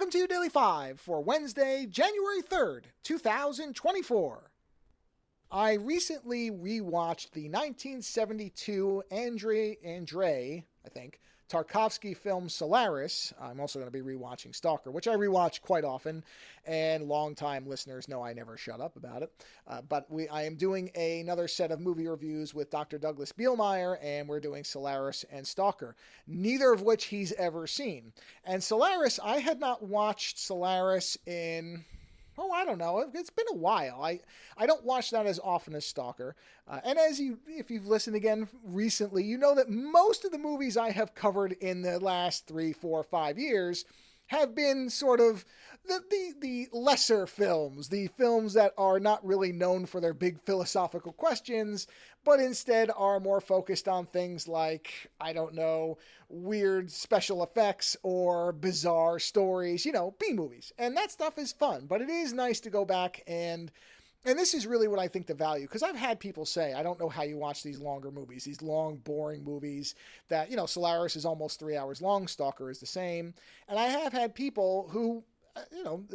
Welcome to Daily 5 for Wednesday, January 3rd, 2024. I recently rewatched the 1972 Andrei, Tarkovsky film Solaris. I'm also going to be rewatching Stalker, which I rewatch quite often, and longtime listeners know I never shut up about it. I am doing another set of movie reviews with Dr. Douglas Bielmeyer, and we're doing Solaris and Stalker, neither of which he's ever seen. And Solaris, I had not watched Solaris in... I don't know. It's been a while. I don't watch that as often as Stalker. And if you've listened again recently, you know that most of the movies I have covered in the last 3, 4, 5 years have been sort of the lesser films, the films that are not really known for their big philosophical questions, but instead are more focused on things like, I don't know, weird special effects or bizarre stories, B-movies. And that stuff is fun, but it is nice to go back and this is really what I think the value, because I've had people say, I don't know how you watch these longer movies, these long, boring movies that, Solaris is almost 3 hours long, Stalker is the same. And I have had people who,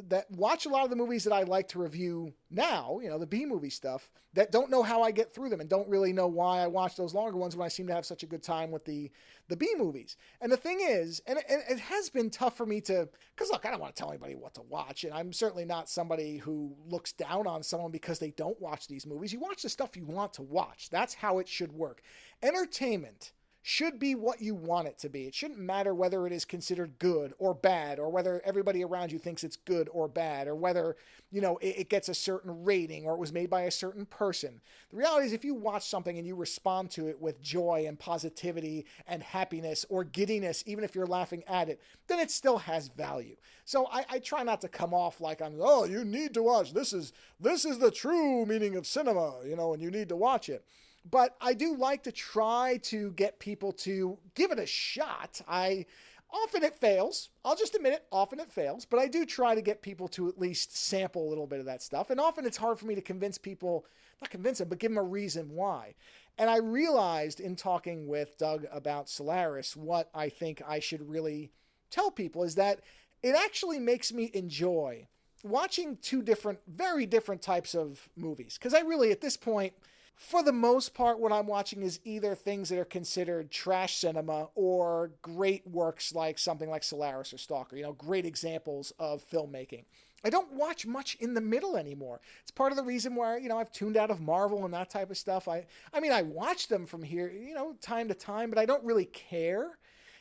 that watch a lot of the movies that I like to review now, the B-movie stuff, that don't know how I get through them and don't really know why I watch those longer ones when I seem to have such a good time with the B-movies. And the thing is, and it has been tough for me to, because look, I don't want to tell anybody what to watch, and I'm certainly not somebody who looks down on someone because they don't watch these movies. You watch the stuff you want to watch. That's how it should work. Entertainment should be what you want it to be. It shouldn't matter whether it is considered good or bad, or whether everybody around you thinks it's good or bad, or whether, it gets a certain rating or it was made by a certain person. The reality is if you watch something and you respond to it with joy and positivity and happiness or giddiness, even if you're laughing at it, then it still has value. So I try not to come off like you need to watch. This is the true meaning of cinema, and you need to watch it. But I do like to try to get people to give it a shot. Often it fails. I'll just admit it, often it fails. But I do try to get people to at least sample a little bit of that stuff. And often it's hard for me to convince people, not convince them, but give them a reason why. And I realized in talking with Doug about Solaris, what I think I should really tell people is that it actually makes me enjoy watching two very different types of movies. Because I really, at this point, for the most part, what I'm watching is either things that are considered trash cinema or great works like something like Solaris or Stalker, great examples of filmmaking. I don't watch much in the middle anymore. It's part of the reason why, I've tuned out of Marvel and that type of stuff. I watch them from here, time to time, but I don't really care.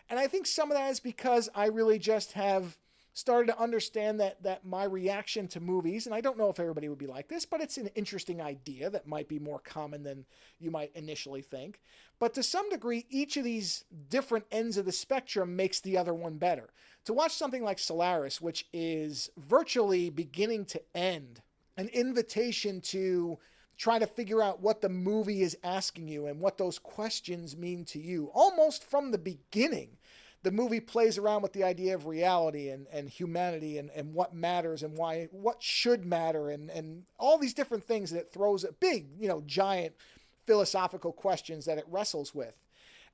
And I think some of that is because I really just have started to understand that my reaction to movies, and I don't know if everybody would be like this, but it's an interesting idea that might be more common than you might initially think. But to some degree, each of these different ends of the spectrum makes the other one better. To watch something like Solaris, which is virtually beginning to end, an invitation to try to figure out what the movie is asking you and what those questions mean to you, almost from the beginning. The movie plays around with the idea of reality and humanity and what matters and what should matter and all these different things that it throws at big, giant philosophical questions that it wrestles with.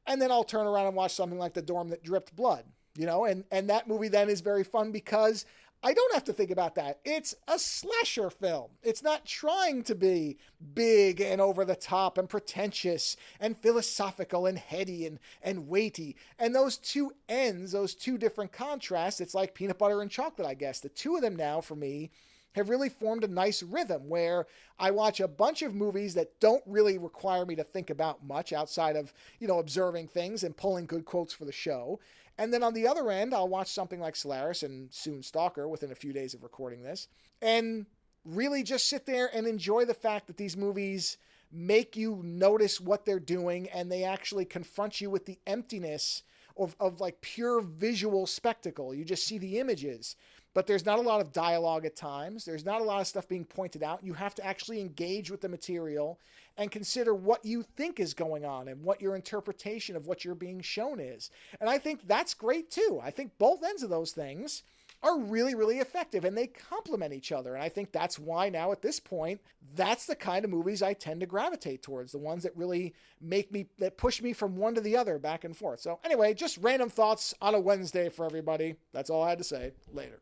And then I'll turn around and watch something like The Dorm That Dripped Blood, and that movie then is very fun because I don't have to think about that. It's a slasher film. It's not trying to be big and over the top and pretentious and philosophical and heady and weighty. And those two ends, those two different contrasts, it's like peanut butter and chocolate, I guess. The two of them now, for me, have really formed a nice rhythm where I watch a bunch of movies that don't really require me to think about much outside of, observing things and pulling good quotes for the show. And then on the other end, I'll watch something like Solaris and soon Stalker within a few days of recording this, and really just sit there and enjoy the fact that these movies make you notice what they're doing, and they actually confront you with the emptiness of like pure visual spectacle. You just see the images, but there's not a lot of dialogue at times. There's not a lot of stuff being pointed out. You have to actually engage with the material and consider what you think is going on and what your interpretation of what you're being shown is. And I think that's great too. I think both ends of those things are really, really effective and they complement each other. And I think that's why now at this point, that's the kind of movies I tend to gravitate towards, the ones that really that push me from one to the other back and forth. So anyway, just random thoughts on a Wednesday for everybody. That's all I had to say. Later.